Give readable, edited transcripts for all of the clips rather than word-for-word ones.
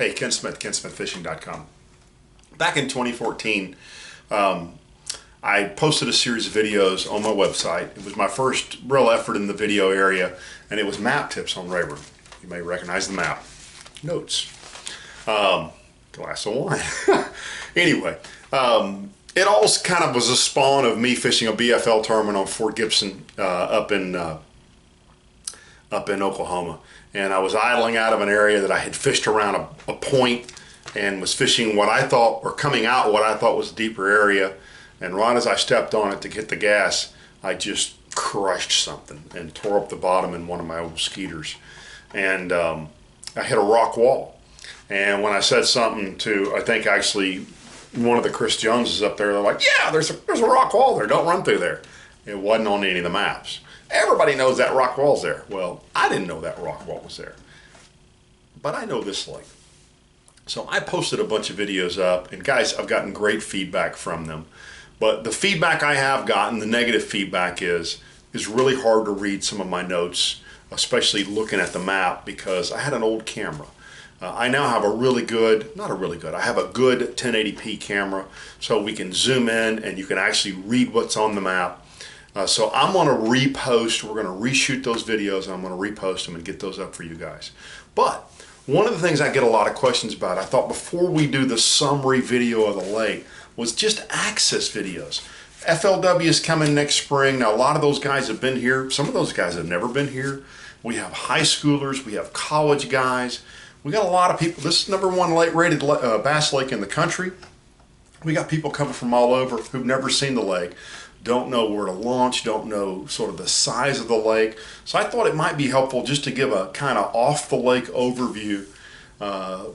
Hey, Ken Smith, KenSmithFishing.com. Back in 2014, I posted a series of videos on my website. It was my first real effort in the video area, and it was map tips on Rayburn. You may recognize the map. Notes. Glass of wine. Anyway, it all kind of was a spawn of me fishing a BFL tournament on Fort Gibson up in Oklahoma. And I was idling out of an area that I had fished around a point and was fishing what I thought, or coming out what I thought was a deeper area. And right as I stepped on it to get the gas, I just crushed something and tore up the bottom in one of my old skeeters. And I hit a rock wall. And when I said something to, I think actually one of the Chris Joneses up there, they're like, yeah, there's a rock wall there, don't run through there. It wasn't on any of the maps. Everybody knows that rock wall's there. Well, I didn't know that rock wall was there, but I know this lake. So I posted a bunch of videos up, and guys, I've gotten great feedback from them. But the feedback I have gotten, the negative feedback is really hard to read some of my notes, especially looking at the map, because I had an old camera. I now have I have a good 1080p camera, so we can zoom in and you can actually read what's on the map. So I'm going to repost, we're going to reshoot those videos, and I'm going to repost them and get those up for you guys. But one of the things I get a lot of questions about, I thought before we do the summary video of the lake, was just access videos. FLW is coming next spring. Now a lot of those guys have been here. Some of those guys have never been here. We have high schoolers, we have college guys. We got a lot of people. This is #1 rated bass lake in the country. We got people coming from all over who've never seen the lake, don't know where to launch, don't know sort of the size of the lake. So I thought it might be helpful just to give a kind of off the lake overview,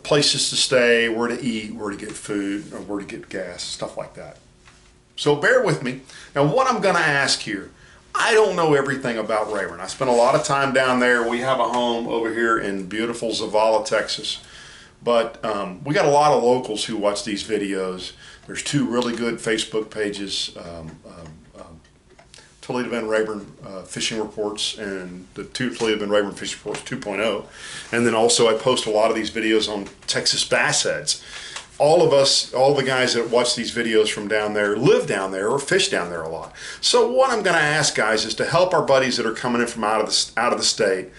places to stay, where to eat, where to get food, or where to get gas, stuff like that. So bear with me. Now what I'm going to ask here, I don't know everything about Rayburn. I spent a lot of time down there. We have a home over here in beautiful Zavalla, Texas. But we got a lot of locals who watch these videos. There's two really good Facebook pages, Toledo and Rayburn Fishing Reports, and the Toledo and Rayburn Fishing Reports 2.0. And then also I post a lot of these videos on Texas Bass Heads. All of us, all the guys that watch these videos from down there live down there or fish down there a lot. So what I'm going to ask guys is to help our buddies that are coming in from out of the state.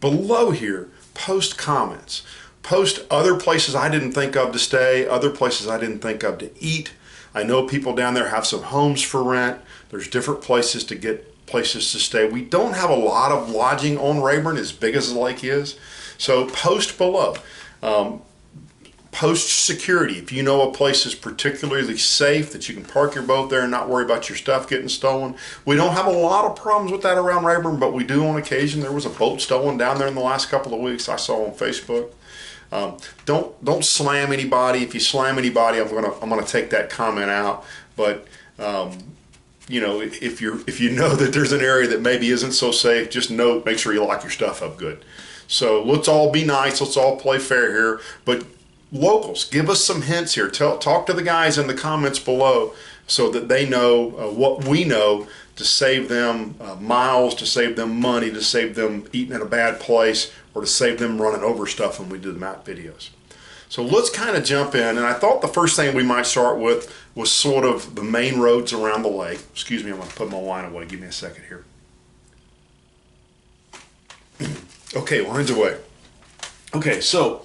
Below here, post comments. Post other places I didn't think of to stay, other places I didn't think of to eat. I know people down there have some homes for rent. There's different places to get places to stay. We don't have a lot of lodging on Rayburn, as big as the lake is. So post below. Post security. If you know a place is particularly safe that you can park your boat there and not worry about your stuff getting stolen. We don't have a lot of problems with that around Rayburn, but we do on occasion. There was a boat stolen down there in the last couple of weeks I saw on Facebook. Don't slam anybody. If you slam anybody, I'm gonna take that comment out. But you know, if you know that there's an area that maybe isn't so safe, just make sure you lock your stuff up good. So let's all be nice. Let's all play fair here. But locals, give us some hints here. Talk to the guys in the comments below so that they know what we know, to save them miles, to save them money, to save them eating in a bad place, or to save them running over stuff when we do the map videos. So let's kind of jump in, and I thought the first thing we might start with was sort of the main roads around the lake. Excuse me, I'm going to put my wine away. Give me a second here. Okay, wine's away. Okay, so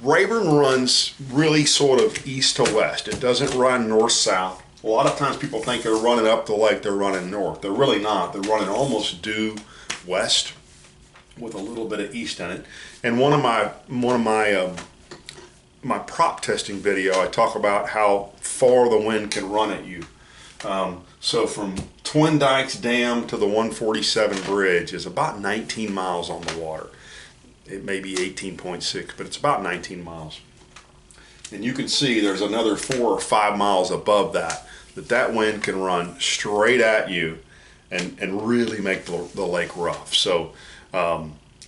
Rayburn runs really sort of east to west. It doesn't run north-south. A lot of times people think they're running up the lake, they're running north. They're really not. They're running almost due west with a little bit of east in it. And one of my prop testing video, I talk about how far the wind can run at you. So from Twin Dykes Dam to the 147 bridge is about 19 miles on the water. It may be 18.6, but it's about 19 miles. And you can see there's another 4 or 5 miles above that wind can run straight at you and really make the lake rough. So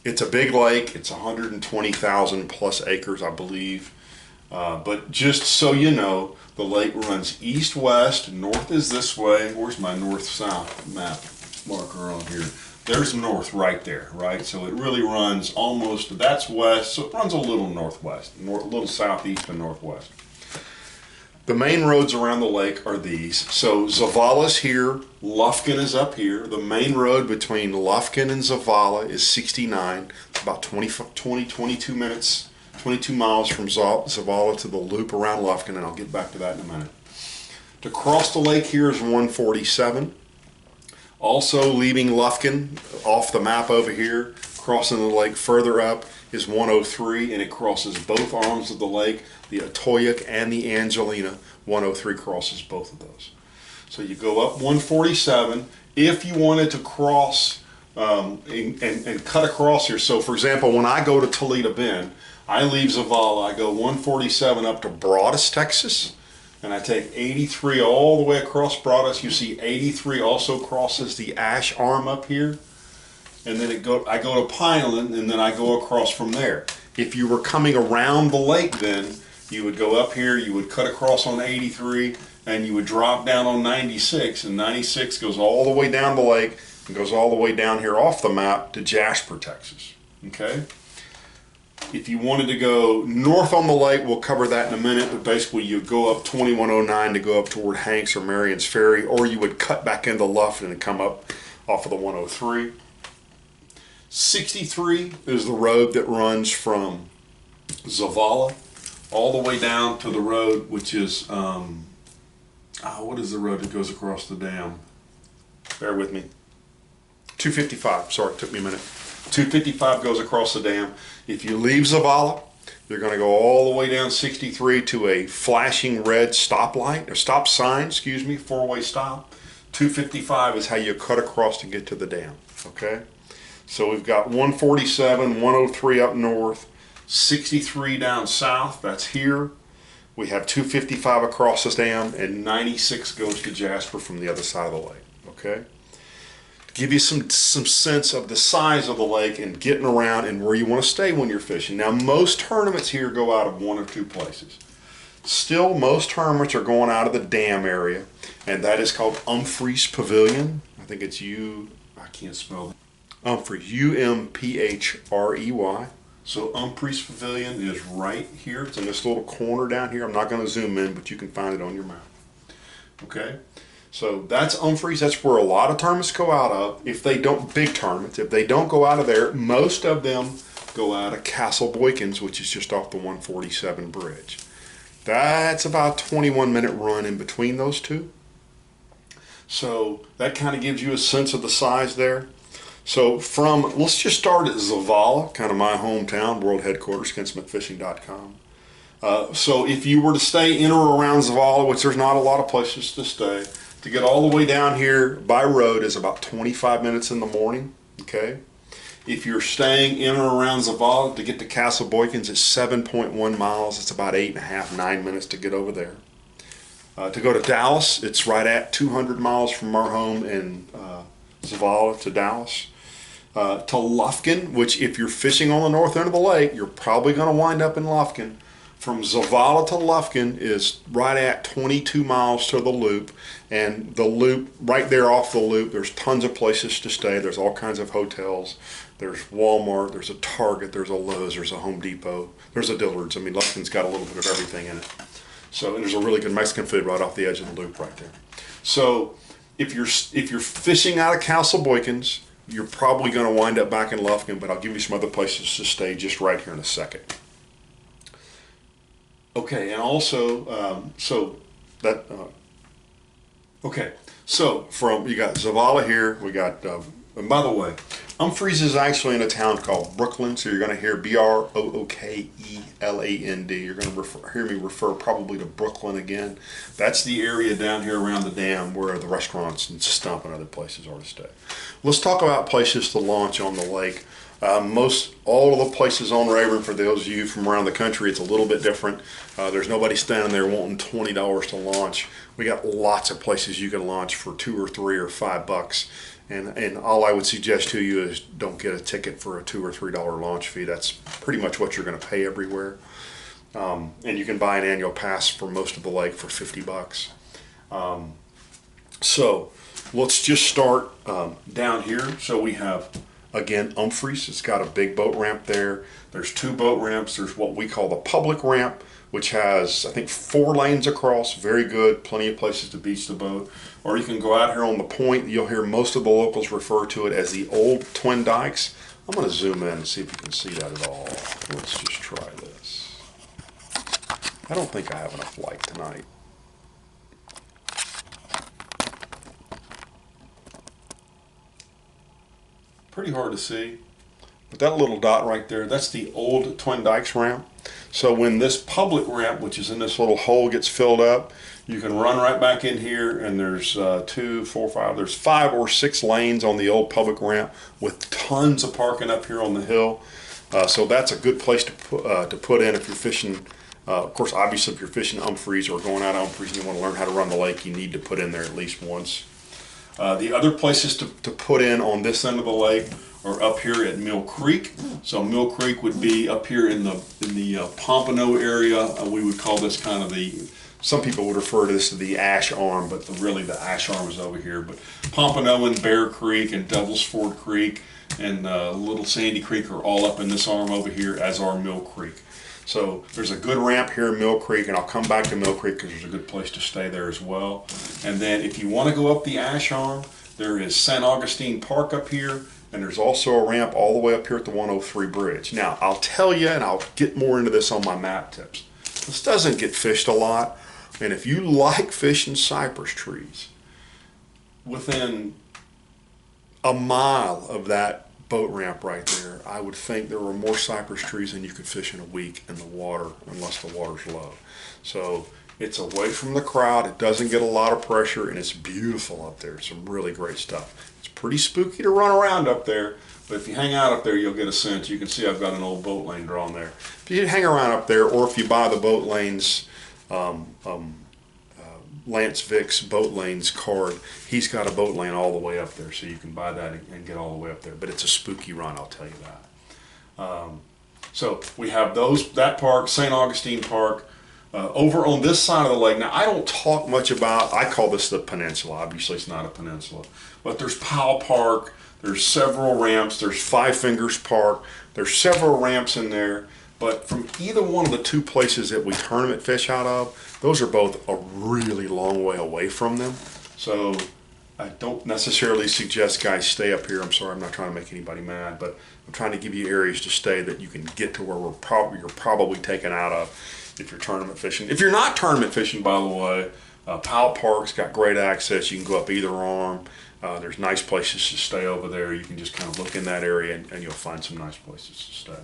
it's a big lake. It's 120,000 plus acres, I believe. But just so you know, the lake runs east-west. North is this way. Where's my north-south map marker on here? there's north right there, right? So it really runs almost, that's west, so it runs a little northwest, a little southeast and northwest. The main roads around the lake are these. So Zavalla's here, Lufkin is up here. The main road between Lufkin and Zavalla is 69. It's about 22 minutes, 22 miles from Zavalla to the loop around Lufkin, and I'll get back to that in a minute. To cross the lake here is 147. Also leaving Lufkin off the map over here, crossing the lake further up is 103, and it crosses both arms of the lake, the Atoyac and the Angelina. 103 crosses both of those. So you go up 147. If you wanted to cross and cut across here, so for example, when I go to Toledo Bend, I leave Zavalla, I go 147 up to Broadus, Texas, and I take 83 all the way across Broadus. You see 83 also crosses the Ash Arm up here. And then I go to Pineland, and then I go across from there. If you were coming around the lake, then you would go up here, you would cut across on 83, and you would drop down on 96, and 96 goes all the way down the lake and goes all the way down here off the map to Jasper, Texas. Okay? If you wanted to go north on the lake, we'll cover that in a minute, but basically you go up 2109 to go up toward Hanks or Marion's Ferry, or you would cut back into Lufkin and come up off of the 103. 63 is the road that runs from Zavalla all the way down to the road, which is, what is the road that goes across the dam? Bear with me. 255, sorry, it took me a minute. 255 goes across the dam. If you leave Zavalla, you're going to go all the way down 63 to a flashing red stoplight, or stop sign, excuse me, four-way stop. 255 is how you cut across to get to the dam, okay? So we've got 147, 103 up north, 63 down south, that's here. We have 255 across this dam, and 96 goes to Jasper from the other side of the lake, okay? To give you some sense of the size of the lake and getting around and where you want to stay when you're fishing. Now, most tournaments here go out of one or two places. Still, most tournaments are going out of the dam area, and that is called Umphreys Pavilion. I think it's I can't spell it. Umphreys, U-M-P-H-R-E-Y. So Umphreys Pavilion is right here. It's in this little corner down here. I'm not going to zoom in, but you can find it on your map. Okay, so that's Umphreys. That's where a lot of tournaments go out of. If they don't, big tournaments, if they don't go out of there, most of them go out of Castle Boykins, which is just off the 147 bridge. That's about a 21-minute run in between those two. So that kind of gives you a sense of the size there. So let's just start at Zavalla, kind of my hometown, world headquarters, KentSmithFishing.com. So if you were to stay in or around Zavalla, which there's not a lot of places to stay, to get all the way down here by road is about 25 minutes in the morning, okay? If you're staying in or around Zavalla, to get to Castle Boykins, it's 7.1 miles. It's about 8.5, 9 minutes to get over there. To go to Dallas, it's right at 200 miles from our home in Zavalla to Dallas. To Lufkin, which if you're fishing on the north end of the lake, you're probably going to wind up in Lufkin. From Zavalla to Lufkin is right at 22 miles to the loop, and the loop, right there off the loop, there's tons of places to stay. There's all kinds of hotels. There's Walmart, there's a Target, there's a Lowe's, there's a Home Depot, there's a Dillard's. I mean, Lufkin's got a little bit of everything in it. So, and there's a really good Mexican food right off the edge of the loop right there. So if you're fishing out of Castle Boykins, you're probably going to wind up back in Lufkin, but I'll give you some other places to stay just right here in a second. Okay, and also, okay, so you got Zavalla here, we got, and by the way, Umphreys is actually in a town called Brooklyn, so you're going to hear B-R-O-O-K-E-L-A-N-D. You're going to hear me refer probably to Brooklyn again. That's the area down here around the dam where the restaurants and Stump and other places are to stay. Let's talk about places to launch on the lake. All of the places on Rayburn, for those of you from around the country, it's a little bit different. There's nobody standing there wanting $20 to launch. We got lots of places you can launch for $2 or $3 or $5. And all I would suggest to you is don't get a ticket for a $2 or $3 launch fee. That's pretty much what you're going to pay everywhere. And you can buy an annual pass for most of the lake for $50. So let's just start down here. So we have, again, Humphreys. It's got a big boat ramp there. There's 2 boat ramps. There's what we call the public ramp, which has, I think, 4 lanes across. Very good. Plenty of places to beach the boat. Or you can go out here on the point. You'll hear most of the locals refer to it as the old Twin Dykes. I'm going to zoom in and see if you can see that at all. Let's just try this. I don't think I have enough light tonight. Pretty hard to see. But that little dot right there, that's the old Twin Dykes ramp. So when this public ramp, which is in this little hole, gets filled up, you can run right back in here, and there's 2, 4, 5, there's 5 or 6 lanes on the old public ramp with tons of parking up here on the hill. So that's a good place to put in if you're fishing. Of course, obviously, if you're fishing Humphreys or going out of Humphreys and you want to learn how to run the lake, you need to put in there at least once. The other places to put in on this end of the lake are up here at Mill Creek. So Mill Creek would be up here in the Pompano area. We would call this kind of some people would refer to this as the Ash Arm, but really the Ash Arm is over here. But Pompano and Bear Creek and Devil's Ford Creek and Little Sandy Creek are all up in this arm over here, as are Mill Creek. So there's a good ramp here in Mill Creek, and I'll come back to Mill Creek because there's a good place to stay there as well. And then if you want to go up the Ash Arm, there is St. Augustine Park up here, and there's also a ramp all the way up here at the 103 bridge. Now, I'll tell you, and I'll get more into this on my map tips, this doesn't get fished a lot, and if you like fishing cypress trees, within a mile of that boat ramp right there, I would think there were more cypress trees than you could fish in a week in the water, unless the water's low. So it's away from the crowd, it doesn't get a lot of pressure, and it's beautiful up there. Some really great stuff. It's pretty spooky to run around up there, but if you hang out up there, you'll get a sense. You can see I've got an old boat lane drawn there. If you hang around up there, or if you buy the boat lanes, Lance Vick's boat lanes card, he's got a boat lane all the way up there, so you can buy that and get all the way up there. But it's a spooky run, I'll tell you that. So we have that park, St. Augustine Park. Over on this side of the lake, now I don't talk much about, I call this the peninsula. Obviously it's not a peninsula, but there's Powell Park, there's several ramps, there's Five Fingers Park, there's several ramps in there. But from either one of the 2 places that we tournament fish out of, those are both a really long way away from them. So I don't necessarily suggest guys stay up here. I'm sorry, I'm not trying to make anybody mad, but I'm trying to give you areas to stay that you can get to where you're probably taken out of if you're tournament fishing. If you're not tournament fishing, by the way, Powell Park's got great access. You can go up either arm. There's nice places to stay over there. You can just kind of look in that area and you'll find some nice places to stay.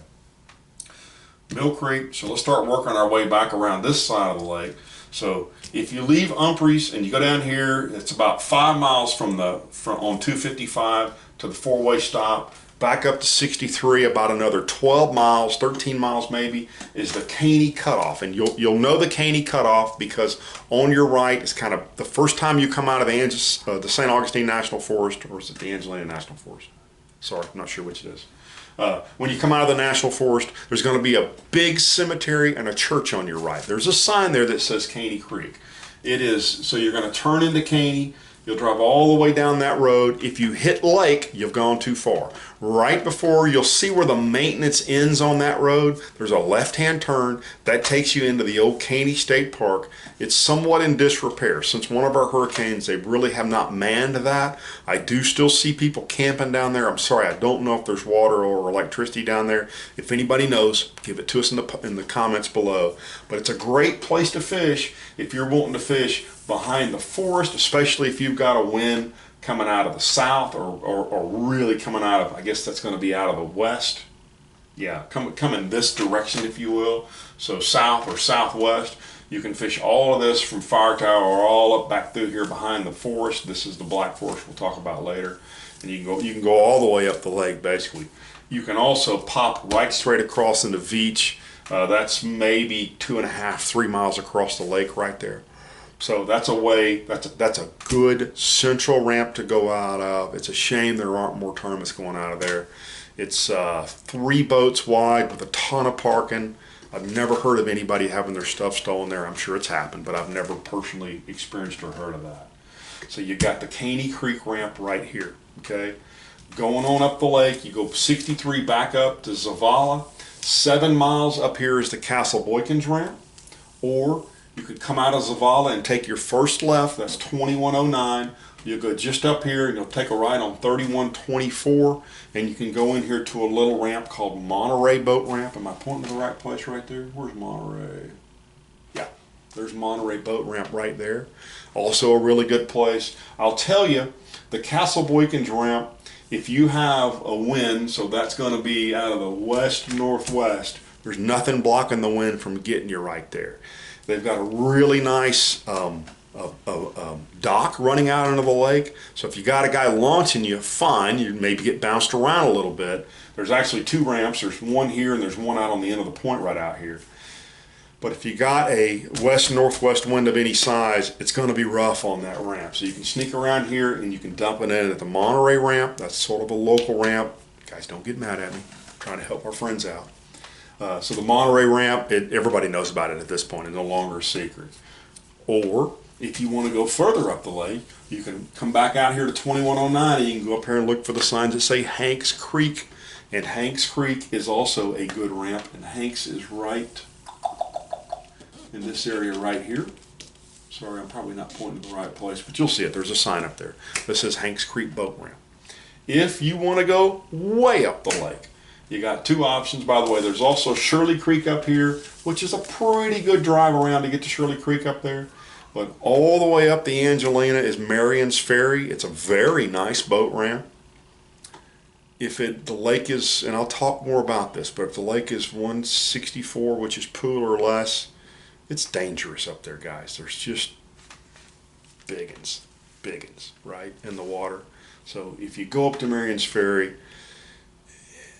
Mill Creek, so let's start working our way back around this side of the lake. So if you leave Humphreys and you go down here, it's about 5 miles from on 255 to the 4-way stop, back up to 63, about another 12 miles, 13 miles maybe, is the Caney Cutoff. And you'll know the Caney Cutoff because on your right is kind of the first time you come out of the St. Augustine National Forest, or is it the Angelina National Forest? Sorry, I'm not sure which it is. When you come out of the National Forest, there's going to be a big cemetery and a church on your right. There's a sign there that says Caney Creek. So you're going to turn into Caney. You'll drive all the way down that road. If you hit lake, you've gone too far. Right before, you'll see where the maintenance ends on that road. There's a left-hand turn. That takes you into the old Caney State Park. It's somewhat in disrepair. Since one of our hurricanes, they really have not manned that. I do still see people camping down there. I'm sorry, I don't know if there's water or electricity down there. If anybody knows, give it to us in the comments below. But it's a great place to fish if you're wanting to fish behind the forest, especially if you've got a wind coming out of the south or really coming out of, I guess that's going to be out of the west. Yeah, come in this direction, if you will. So south or southwest. You can fish all of this from Fire Tower or all up back through here behind the forest. This is the Black Forest we'll talk about later. And you can go all the way up the lake, basically. You can also pop right straight across into Veach. That's maybe 2.5, 3 miles across the lake right there. So that's a good central ramp to go out of. It's a shame there aren't more tournaments going out of there. It's 3 boats wide with a ton of parking. I've never heard of anybody having their stuff stolen there. I'm sure it's happened, but I've never personally experienced or heard of that. So you got the Caney Creek ramp right here, okay? Going on up the lake, you go 63 back up to Zavalla. 7 miles up here is the Castle Boykins ramp. Or you could come out of Zavalla and take your first left, that's 2109. You'll go just up here and you'll take a right on 3124, and you can go in here to a little ramp called Monterey Boat Ramp. Am I pointing to the right place right there? Where's Monterey? Yeah, there's Monterey Boat Ramp right there. Also a really good place. I'll tell you, the Castle Boykins ramp, if you have a wind, so that's going to be out of the west-northwest, there's nothing blocking the wind from getting you right there. They've got a really nice dock running out into the lake. So if you got a guy launching you, fine, you maybe get bounced around a little bit. There's actually 2 ramps. There's one here and there's one out on the end of the point right out here. But if you got a west-northwest wind of any size, it's going to be rough on that ramp. So you can sneak around here and you can dump it in at the Monterey Ramp. That's sort of a local ramp. Guys, don't get mad at me. I'm trying to help our friends out. So the Monterey Ramp, everybody knows about it at this point. It's no longer a secret. Or if you want to go further up the lake, you can come back out here to 2109 and you can go up here and look for the signs that say Hanks Creek. And Hanks Creek is also a good ramp. And Hanks is right in this area right here. Sorry, I'm probably not pointing to the right place, but you'll see it. There's a sign up there that says Hanks Creek Boat Ramp. If you want to go way up the lake, you got 2 options. By the way, there's also Shirley Creek up here, which is a pretty good drive around to get to Shirley Creek up there. But all the way up the Angelina is Marion's Ferry. It's a very nice boat ramp. If the lake is, and I'll talk more about this, but if the lake is 164, which is pool or less, it's dangerous up there, guys. There's just biggins, right, in the water. So if you go up to Marion's Ferry,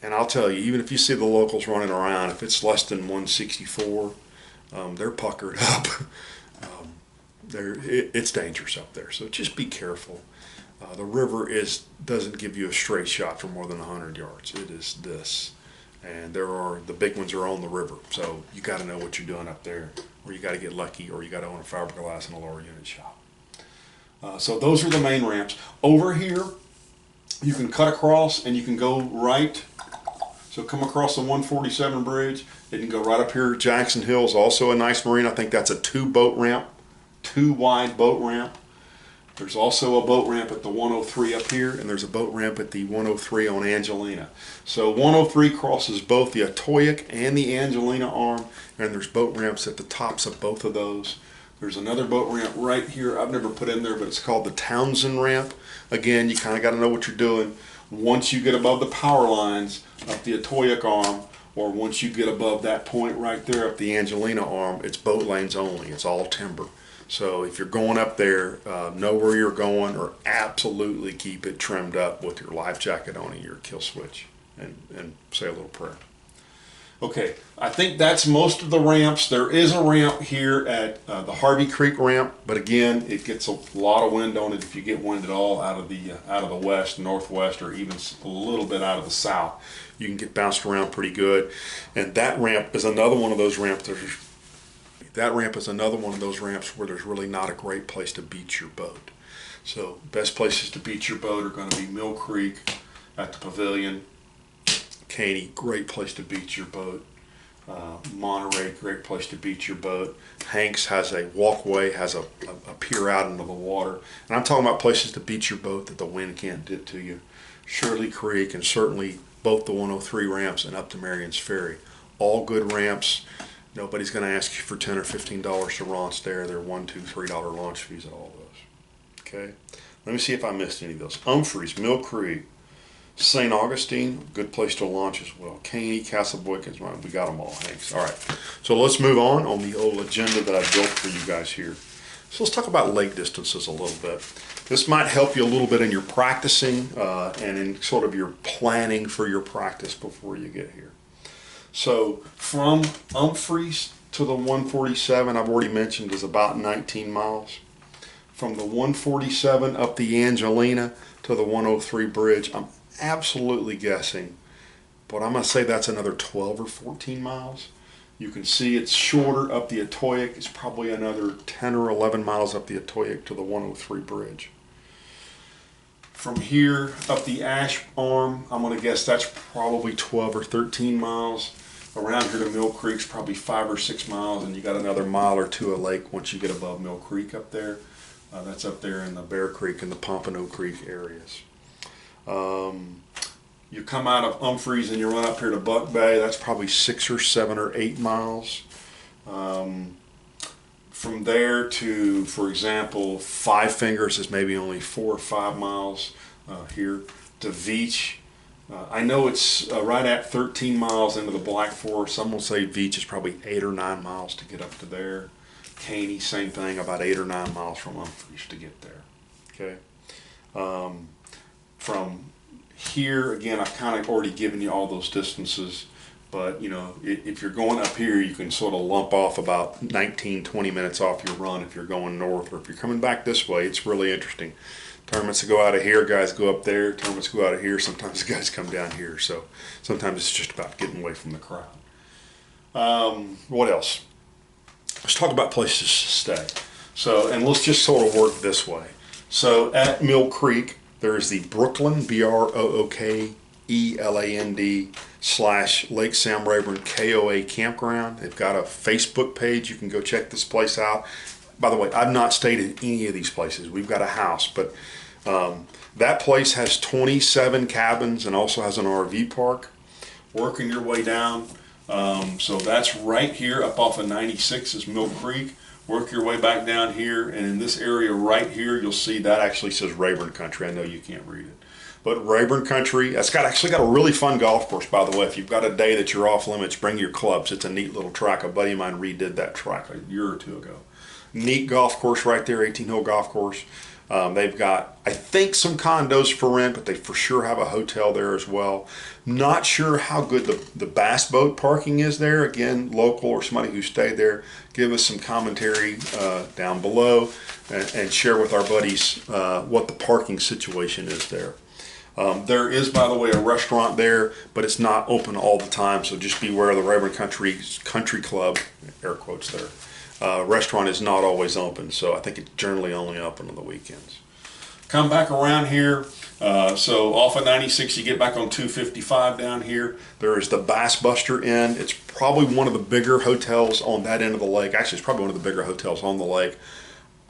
and I'll tell you, even if you see the locals running around, if it's less than 164, they're puckered up. It's dangerous up there, so just be careful. The river doesn't give you a straight shot for more than 100 yards. It is this, and the big ones are on the river, so you got to know what you're doing up there, or you got to get lucky, or you got to own a fiberglass and a lower unit shop. So those are the main ramps. Over here, you can cut across and you can go right. So come across the 147 bridge. You can go right up here. Jackson Hill is also a nice marine. I think that's a 2-boat ramp, 2-wide boat ramp. There's also a boat ramp at the 103 up here, and there's a boat ramp at the 103 on Angelina. So 103 crosses both the Atoyac and the Angelina arm, and there's boat ramps at the tops of both of those. There's another boat ramp right here. I've never put in there, but it's called the Townsend Ramp. Again, you kind of got to know what you're doing. Once you get above the power lines up the Atoyac arm, or once you get above that point right there up the Angelina arm, it's boat lanes only. It's all timber. So if you're going up there, know where you're going, or absolutely keep it trimmed up with your life jacket on and your kill switch, and say a little prayer. Okay, I think that's most of the ramps. There is a ramp here at the Harvey Creek ramp, but again, it gets a lot of wind on it if you get wind at all out of the west, northwest, or even a little bit out of the south. You can get bounced around pretty good. And that ramp is another one of those ramps. That ramp is another one of those ramps where there's really not a great place to beach your boat. So best places to beach your boat are going to be Mill Creek at the Pavilion, Caney, great place to beach your boat. Monterey, great place to beach your boat. Hanks has a walkway, has a pier out into the water. And I'm talking about places to beach your boat that the wind can't get to you. Shirley Creek, and certainly both the 103 ramps and up to Marion's Ferry. All good ramps. Nobody's going to ask you for $10 or $15 to launch there. They're $1, $2, $3 launch fees at all those. Okay, let me see if I missed any of those. Humphreys, Mill Creek, St. Augustine, good place to launch as well. Caney, Castle Boykins, we got them all, Hanks. All right, so let's move on the old agenda that I built for you guys here. So let's talk about lake distances a little bit. This might help you a little bit in your practicing and in sort of your planning for your practice before you get here. So from Humphreys to the 147, I've already mentioned, is about 19 miles. From the 147 up the Angelina to the 103 bridge, I'm absolutely guessing, but I'm going to say that's another 12 or 14 miles. You can see it's shorter up the Atoyac. It's probably another 10 or 11 miles up the Atoyac to the 103 bridge. From here up the Ash Arm, I'm going to guess that's probably 12 or 13 miles. Around here to Mill Creek's probably 5 or 6 miles, and you got another mile or two of lake once you get above Mill Creek up there. That's up there in the Bear Creek and the Pompano Creek areas. You come out of Humphreys and you run up here to Buck Bay. That's probably 6 or 7 or 8 miles. From there to, for example, Five Fingers is maybe only 4 or 5 miles here to Veach. I know it's right at 13 miles into the Black Forest. Some will say Veach is probably 8 or 9 miles to get up to there. Caney, same thing, about 8 or 9 miles from Humphreys to get there. Okay. From here, again, I've kind of already given you all those distances. But, you know, if you're going up here, you can sort of lump off about 19, 20 minutes off your run if you're going north. Or if you're coming back this way, it's really interesting. Tournaments go out of here, guys go up there. Tournaments go out of here, sometimes the guys come down here. So sometimes it's just about getting away from the crowd. What else? Let's talk about places to stay. So, and let's just sort of work this way. So at Mill Creek, there's the Brooklyn, BROOKELAND / Lake Sam Rayburn KOA campground. They've got a Facebook page. You can go check this place out. By the way, I've not stayed at any of these places. We've got a house, but that place has 27 cabins and also has an RV park. Working your way down. So that's right here up off of 96 is Mill Creek. Work your way back down here, and in this area right here, you'll see that actually says Rayburn Country. I know you can't read it. But Rayburn Country, that's actually got a really fun golf course, by the way. If you've got a day that you're off limits, bring your clubs. It's a neat little track. A buddy of mine redid that track a year or two ago. Neat golf course right there, 18-hole golf course. They've got, I think, some condos for rent, but they for sure have a hotel there as well. Not sure how good the bass boat parking is there. Again, local or somebody who stayed there, give us some commentary down below and share with our buddies what the parking situation is there. There is, by the way, a restaurant there, but it's not open all the time, so just beware of the Rayburn Country Club, air quotes there. Restaurant is not always open, so I think it's generally only open on the weekends. Come back around here, so off of 96, you get back on 255 down here. There is the Bass Buster Inn. It's probably one of the bigger hotels on that end of the lake. Actually, it's probably one of the bigger hotels on the lake.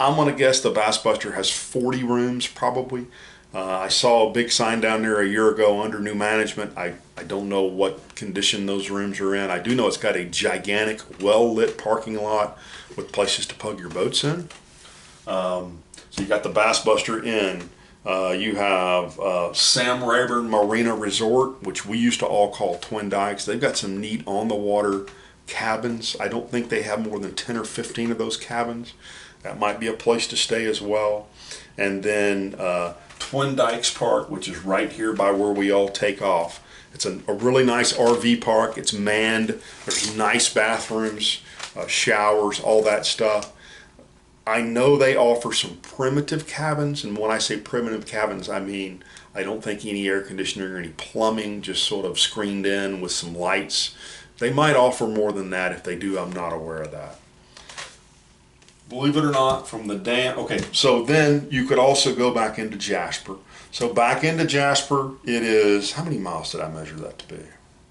I'm going to guess the Bass Buster has 40 rooms, probably. I saw a big sign down there a year ago under new management. I don't know what condition those rooms are in. I do know it's got a gigantic, well-lit parking lot with places to plug your boats in. So you got the Bass Buster Inn. You have Sam Rayburn Marina Resort, which we used to all call Twin Dykes. They've got some neat on-the-water cabins. I don't think they have more than 10 or 15 of those cabins. That might be a place to stay as well. And then Twin Dykes Park, which is right here by where we all take off. It's a really nice RV park. It's manned. There's nice bathrooms, showers, all that stuff. I know they offer some primitive cabins, and when I say primitive cabins, I mean I don't think any air conditioning or any plumbing, just sort of screened in with some lights. They might offer more than that. If they do, I'm not aware of that. Believe it or not, from the dam, okay, so then you could also go back into Jasper. So back into Jasper, it is, how many miles did I measure that to be?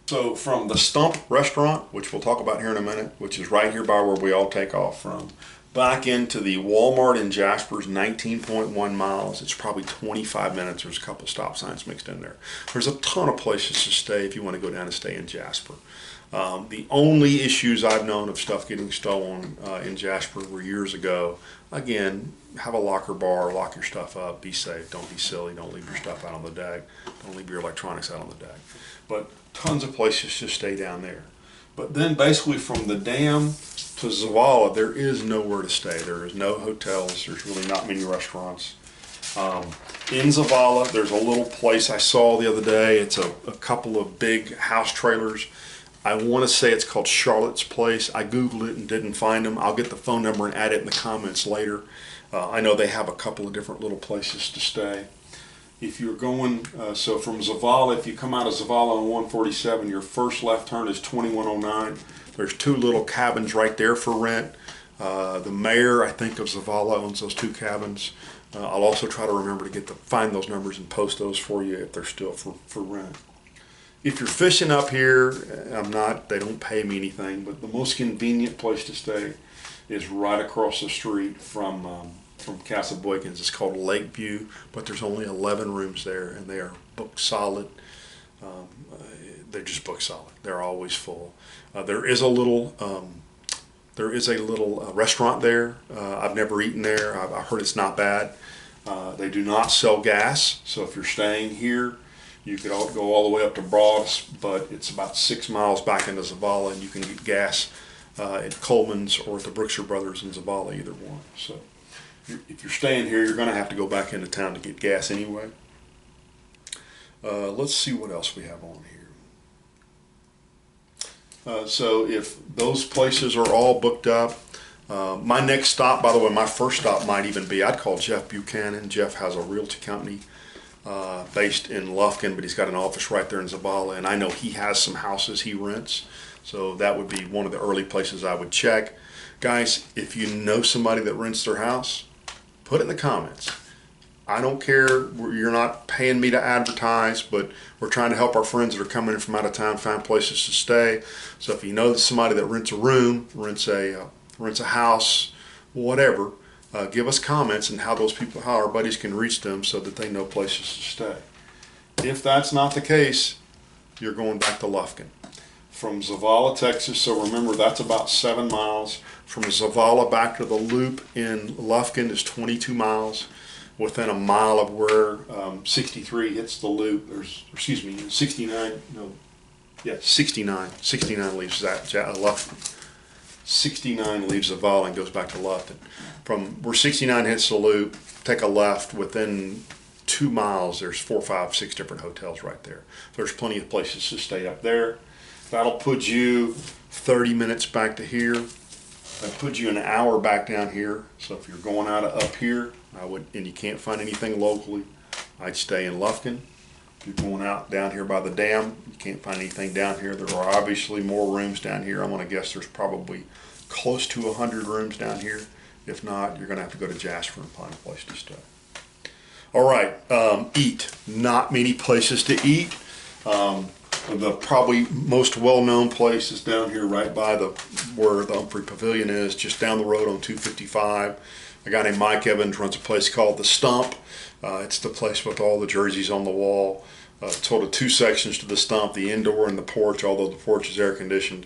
So from the Stump Restaurant, which we'll talk about here in a minute, which is right here by where we all take off from, back into the Walmart in Jasper is 19.1 miles. It's probably 25 minutes. There's a couple stop signs mixed in there. There's a ton of places to stay if you want to go down and stay in Jasper. The only issues I've known of stuff getting stolen in Jasper were years ago. Again, have a locker bar, lock your stuff up, be safe, don't be silly, don't leave your stuff out on the deck, don't leave your electronics out on the deck. But tons of places to stay down there. But then basically from the dam to Zavalla, there is nowhere to stay. There is no hotels, there's really not many restaurants. In Zavalla, there's a little place I saw the other day. It's a couple of big house trailers. I want to say it's called Charlotte's Place. I Googled it and didn't find them. I'll get the phone number and add it in the comments later. I know they have a couple of different little places to stay. If you're going, so from Zavalla, if you come out of Zavalla on 147, your first left turn is 2109. There's 2 little cabins right there for rent. The mayor, I think, of Zavalla owns those 2 cabins. I'll also try to remember to find those numbers and post those for you if they're still for rent. If you're fishing up here, they don't pay me anything, but the most convenient place to stay is right across the street from Casablancas. It's called Lakeview, but there's only 11 rooms there, and they are booked solid. They're just booked solid. They're always full. There is a little restaurant there. I've never eaten there. I heard it's not bad. They do not sell gas, so if you're staying here, you could go all the way up to Broads, but it's about 6 miles back into Zavalla, and you can get gas at Coleman's or at the Brookshire Brothers in Zavalla, either one. So if you're staying here, you're going to have to go back into town to get gas anyway. Let's see what else we have on here. So if those places are all booked up, my next stop, by the way, my first stop might even be, I'd call Jeff Buchanan. Jeff has a realty company based in Lufkin, but he's got an office right there in Zavalla, and I know he has some houses he rents, so that would be one of the early places I would check. Guys, if you know somebody that rents their house, put it in the comments. I don't care, you're not paying me to advertise, but we're trying to help our friends that are coming in from out of town find places to stay. So if you know somebody that rents a room, rents a house, whatever, give us comments and how our buddies can reach them so that they know places to stay. If that's not the case, you're going back to Lufkin. From Zavalla, Texas, so remember that's about 7 miles. From Zavalla back to the loop in Lufkin is 22 miles. Within a mile of where 63 hits the loop, 69 leaves Lufkin. 69 leaves Zavalla and goes back to Lufkin. From where 69 hits the loop, take a left. Within 2 miles, there's 4, 5, 6 different hotels right there. There's plenty of places to stay up there. That'll put you 30 minutes back to here. That'll put you an hour back down here. So if you're going out of up here, and you can't find anything locally, I'd stay in Lufkin. If you're going out down here by the dam, you can't find anything down here. There are obviously more rooms down here. I'm going to guess there's probably close to 100 rooms down here. If not, you're going to have to go to Jasper and find a place to stay. All right, eat. Not many places to eat. The probably most well-known place is down here right by where the Humphrey Pavilion is, just down the road on 255. A guy named Mike Evans runs a place called The Stump. It's the place with all the jerseys on the wall. Total 2 sections to the Stump, the indoor and the porch, although the porch is air conditioned.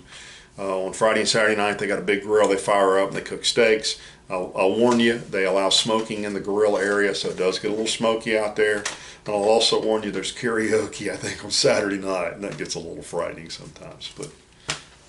On Friday and Saturday night, they got a big grill. They fire up and they cook steaks. I'll warn you, they allow smoking in the grill area, so it does get a little smoky out there. And I'll also warn you, there's karaoke, I think, on Saturday night, and that gets a little frightening sometimes. But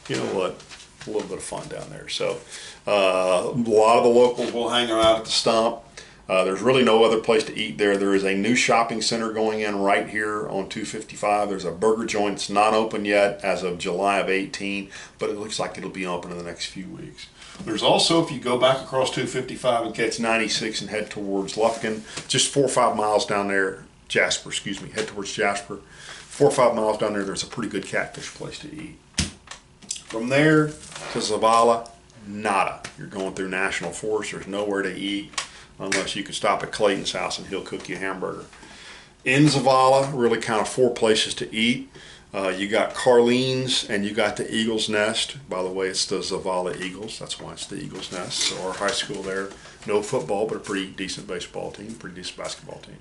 you know what? A little bit of fun down there. So a lot of the locals will hang out at the Stump. There's really no other place to eat there. There is a new shopping center going in right here on 255. There's a burger joint. It's not open yet as of July of 18, but it looks like it'll be open in the next few weeks. There's also, if you go back across 255 and catch 96 and head towards Lufkin, just 4 or 5 miles down there, head towards Jasper. 4 or 5 miles down there, there's a pretty good catfish place to eat. From there to Zavalla, nada. You're going through national forest. There's nowhere to eat unless you can stop at Clayton's house and he'll cook you a hamburger. In Zavalla, really kind of 4 places to eat. You got Carlene's and you got the Eagle's Nest. By the way, it's the Zavalla Eagles. That's why it's the Eagle's Nest. So our high school there, no football, but a pretty decent baseball team, pretty decent basketball team.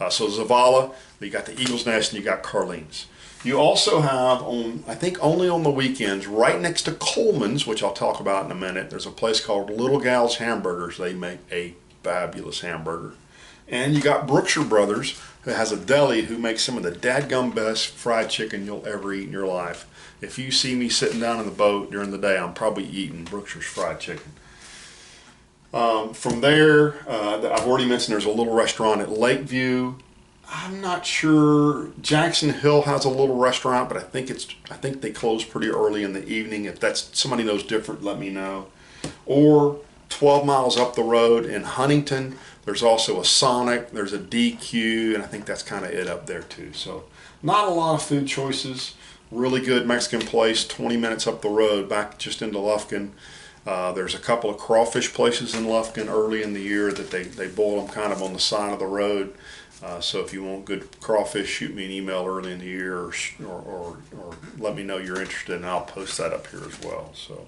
So Zavalla, you got the Eagle's Nest and you got Carlene's. You also have, I think only on the weekends, right next to Coleman's, which I'll talk about in a minute, there's a place called Little Gal's Hamburgers. They make a fabulous hamburger. And you got Brookshire Brothers, who has a deli, who makes some of the dadgum best fried chicken you'll ever eat in your life. If you see me sitting down in the boat during the day, I'm probably eating Brookshire's fried chicken. From there, I've already mentioned there's a little restaurant at Lakeview. I'm not sure. Jackson Hill has a little restaurant, but I think they close pretty early in the evening. If that's somebody knows different, let me know. Or 12 miles up the road in Huntington, there's also a Sonic, there's a DQ, and I think that's kind of it up there too. So not a lot of food choices. Really good Mexican place, 20 minutes up the road, back just into Lufkin. There's a couple of crawfish places in Lufkin early in the year that they boil them kind of on the side of the road. So if you want good crawfish, shoot me an email early in the year, or let me know you're interested, and I'll post that up here as well. So,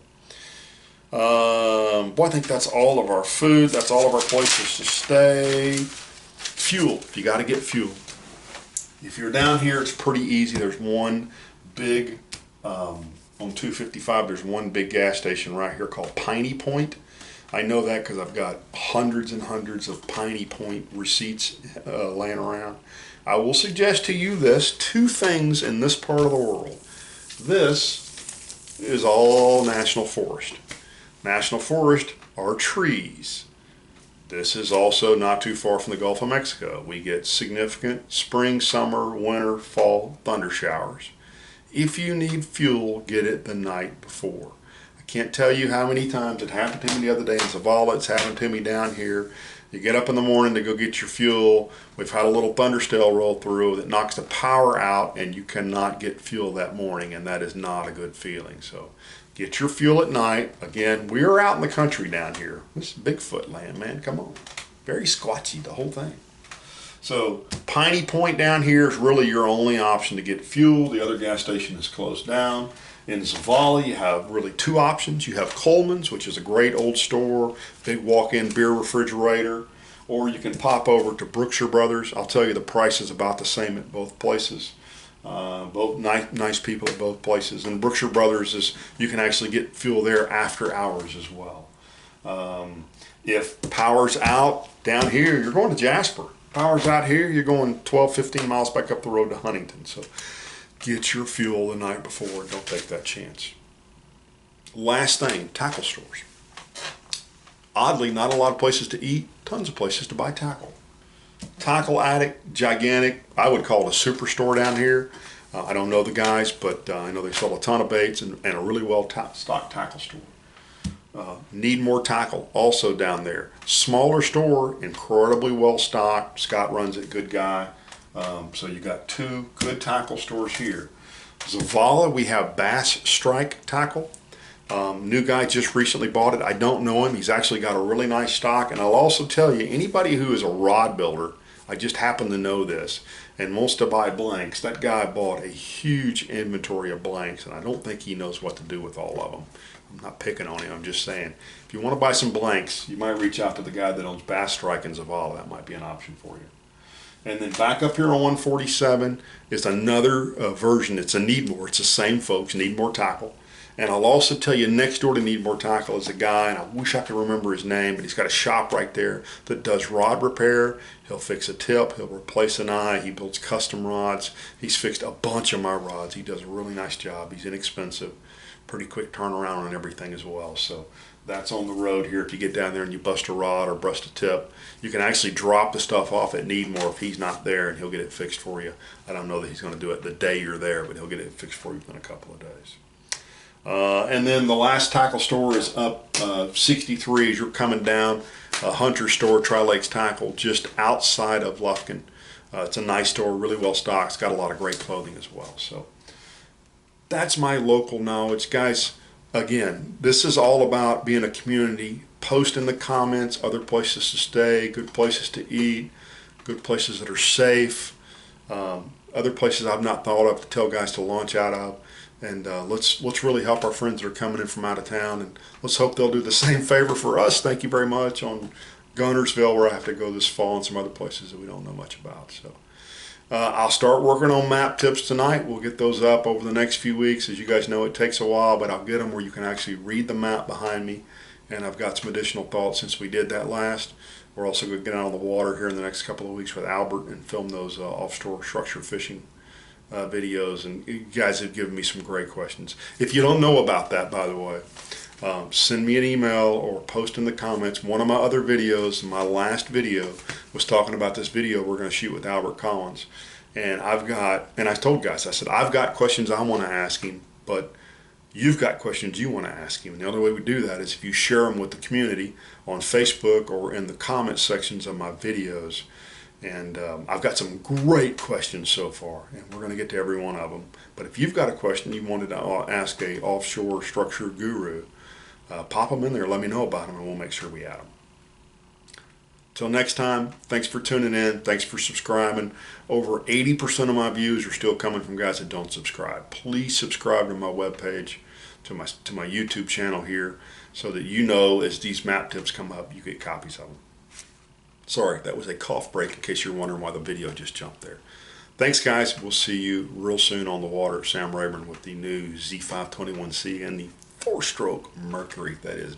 boy, I think that's all of our food. That's all of our places to stay. Fuel. You got to get fuel. If you're down here, it's pretty easy. There's one big on 255. There's one big gas station right here called Piney Point. I know that because I've got hundreds and hundreds of Piney Point receipts laying around. I will suggest to you two things in this part of the world. This is all National Forest. National Forest are trees. This is also not too far from the Gulf of Mexico. We get significant spring, summer, winter, fall thunder showers. If you need fuel, get it the night before. Can't tell you how many times it happened to me the other day in Zavalla. It's happened to me down here. You get up in the morning to go get your fuel. We've had a little thunderstorm roll through that knocks the power out, and you cannot get fuel that morning, and that is not a good feeling. So get your fuel at night. Again, we're out in the country down here. This is Bigfoot land, man. Come on. Very squatchy, the whole thing. So Piney Point down here is really your only option to get fuel. The other gas station is closed down. In Zavalla, you have really two options. You have Coleman's, which is a great old store, big walk-in beer refrigerator, or you can pop over to Brookshire Brothers. I'll tell you the price is about the same at both places. Both nice people at both places. And Brookshire Brothers is, you can actually get fuel there after hours as well. If power's out down here, you're going to Jasper. Power's out here, you're going 12, 15 miles back up the road to Huntington. So get your fuel the night before. Don't take that chance. Last thing, tackle stores. Oddly, not a lot of places to eat, tons of places to buy tackle. Tackle Addict, gigantic. I would call it a superstore down here. I don't know the guys, but I know they sell a ton of baits and a really well-stocked tackle store. Needmore Tackle, also down there. Smaller store, incredibly well-stocked. Scott runs it, good guy. So you got two good tackle stores here. Zavalla, we have Bass Strike Tackle. New guy just recently bought it. I don't know him. He's actually got a really nice stock. And I'll also tell you, anybody who is a rod builder, I just happen to know this, and wants to buy blanks, that guy bought a huge inventory of blanks, and I don't think he knows what to do with all of them. I'm not picking on him. I'm just saying, if you want to buy some blanks, you might reach out to the guy that owns Bass Strike in Zavalla. That might be an option for you. And then back up here on 147 is another version. It's a Needmore. It's the same folks, Needmore Tackle. And I'll also tell you, next door to Needmore Tackle is a guy, and I wish I could remember his name, but he's got a shop right there that does rod repair. He'll fix a tip. He'll replace an eye. He builds custom rods. He's fixed a bunch of my rods. He does a really nice job. He's inexpensive. Pretty quick turnaround on everything as well. So that's on the road here. If you get down there and you bust a rod or bust a tip, you can actually drop the stuff off at Needmore if he's not there, and he'll get it fixed for you. I don't know that he's going to do it the day you're there, but he'll get it fixed for you within a couple of days. And then the last tackle store is up 63 as you're coming down. Hunter store, Tri-Lakes Tackle, just outside of Lufkin. It's a nice store, really well stocked. It's got a lot of great clothing as well. So that's my local knowledge. Guys, again, this is all about being a community. Post in the comments other places to stay, good places to eat, good places that are safe, other places I've not thought of to tell guys to launch out of. And let's really help our friends that are coming in from out of town, and let's hope they'll do the same favor for us. Thank you very much on Gunnersville, where I have to go this fall, and some other places that we don't know much about. So I'll start working on map tips tonight. We'll get those up over the next few weeks. As you guys know, it takes a while, but I'll get them where you can actually read the map behind me. And I've got some additional thoughts since we did that last. We're also going to get out on the water here in the next couple of weeks with Albert and film those offshore structure fishing videos, and you guys have given me some great questions. If you don't know about that, by the way, send me an email or post in the comments. One of my other videos, my last video, was talking about this video we're going to shoot with Albert Collins, and I told guys, I said, I've got questions I want to ask him, but you've got questions you want to ask him. And the only way we do that is if you share them with the community on Facebook or in the comment sections of my videos. And I've got some great questions so far, and we're going to get to every one of them. But if you've got a question you wanted to ask a offshore structure guru, pop them in there. Let me know about them, and we'll make sure we add them. Till next time, thanks for tuning in. Thanks for subscribing. Over 80% of my views are still coming from guys that don't subscribe. Please subscribe to my webpage, to my YouTube channel here, so that you know as these map tips come up, you get copies of them. Sorry, that was a cough break in case you're wondering why the video just jumped there. Thanks, guys. We'll see you real soon on the water. Sam Rayburn with the new Z521C and the 4-stroke Mercury that is